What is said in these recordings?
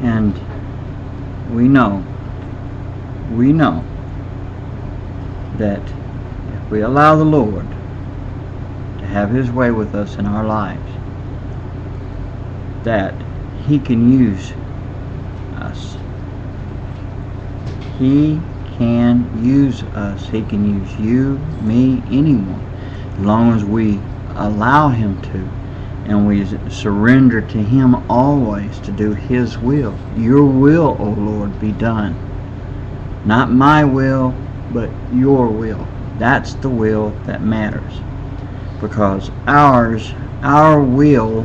And we know that if we allow the Lord to have His way with us in our lives, that He can use us. He can use us. He can use you, me, anyone, as long as we allow Him to, and we surrender to Him always to do His will. Your will, O Lord, be done. Not my will, but your will. That's the will that matters. Because our will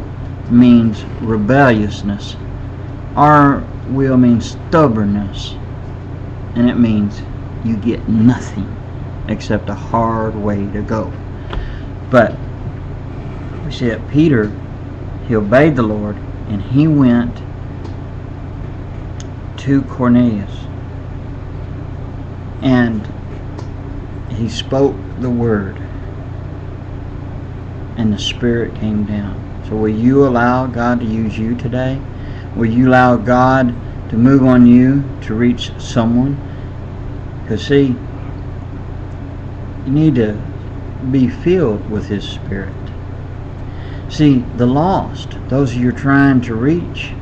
means rebelliousness. Our will means stubbornness. And it means you get nothing except a hard way to go. But we see that Peter, he obeyed the Lord, and he went to Cornelius. And he spoke the word, and the Spirit came down. So will you allow God to use you today? Will you allow God to move on you to reach someone? Because see, you need to be filled with His Spirit. See, the lost, those you're trying to reach,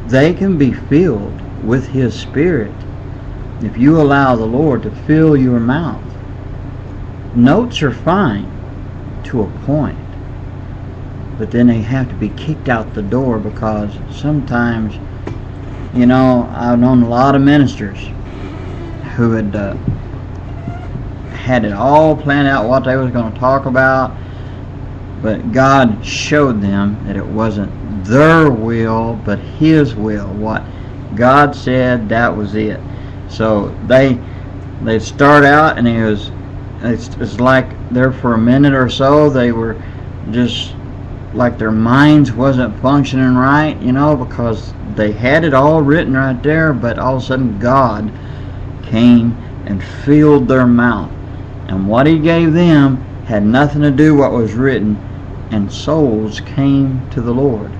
they can be filled with His Spirit if you allow the Lord to fill your mouth. Notes are fine to a point, but then they have to be kicked out the door, because sometimes, I've known a lot of ministers who had it all planned out what they was going to talk about, but God showed them that it wasn't their will but His will. What God said, that was it. So they'd start out, and it's like there for a minute or so they were just like their minds wasn't functioning right, because they had it all written right there, but all of a sudden God came and filled their mouth, and what He gave them had nothing to do with what was written, and souls came to the Lord.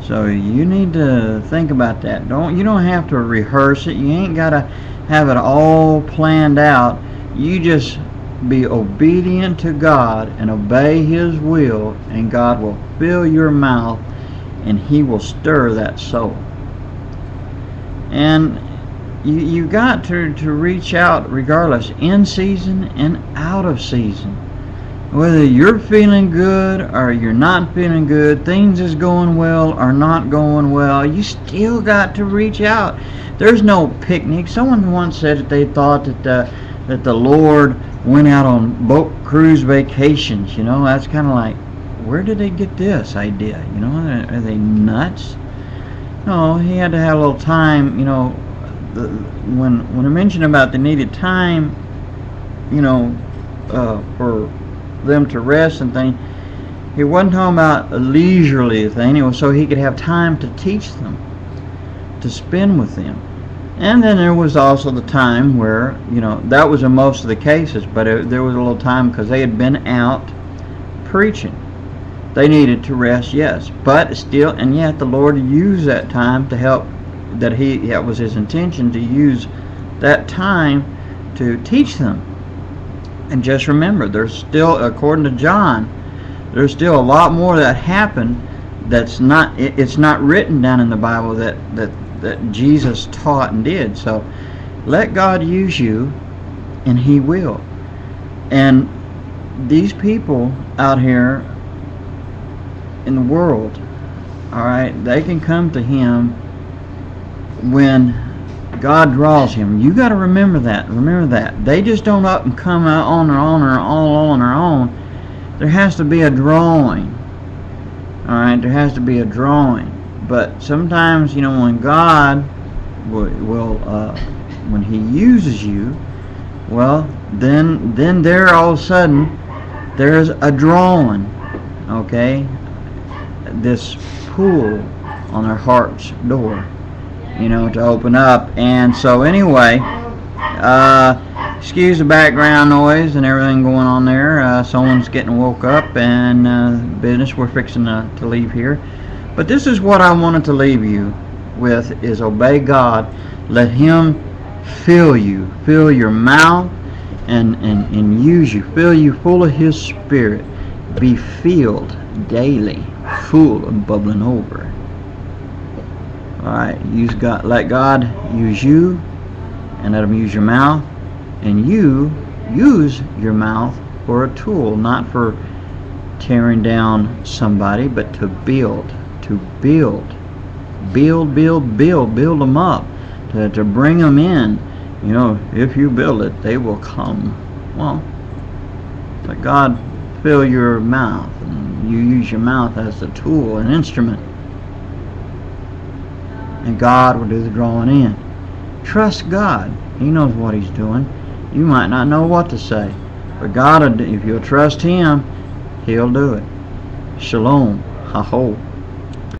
So you need to think about that. You don't have to rehearse it. You ain't got to have it all planned out. You just be obedient to God and obey His will, and God will fill your mouth, and He will stir that soul. And you got to reach out regardless, in season and out of season. Whether you're feeling good or you're not feeling good, things is going well or not going well, you still got to reach out. There's no picnic. Someone once said that they thought that the Lord went out on boat cruise vacations. That's kind of like, where did they get this idea? Are they nuts? No, He had to have a little time. When I mentioned about the needed time, for them to rest and things, He wasn't talking about a leisurely thing. It was so He could have time to teach them, to spend with them. And then there was also the time where, that was in most of the cases, but there was a little time because they had been out preaching. They needed to rest, yes, but still, and yet the Lord used that time to help. That was His intention, to use that time to teach them. And just remember, there's still, according to John, there's still a lot more that happened that's not, it's not written down in the Bible that Jesus taught and did. So let God use you, and He will. And these people out here in the world, all right, they can come to Him when God draws him. You got to remember that. Remember that. They just don't up and come out on their own or all on their own. There has to be a drawing. All right, there has to be a drawing. But sometimes, when God will when He uses you, well, then there all of a sudden there's a drawing. Okay, this pull on their heart's door, to open up. And so anyway, excuse the background noise and everything going on there. Someone's getting woke up, and business, we're fixing to leave here. But this is what I wanted to leave you with, is obey God. Let Him fill you, fill your mouth, and use you, fill you full of His Spirit. Be filled daily, full and bubbling over. Alright, let God use you, and let Him use your mouth, and you use your mouth for a tool, not for tearing down somebody, but to build build them up, to bring them in. You know, if you build it, they will come. Well, let God fill your mouth, and you use your mouth as a tool, an instrument, and God will do the drawing in. Trust God. He knows what He's doing. You might not know what to say, but God, if you'll trust Him, He'll do it. Shalom. Ha-ho.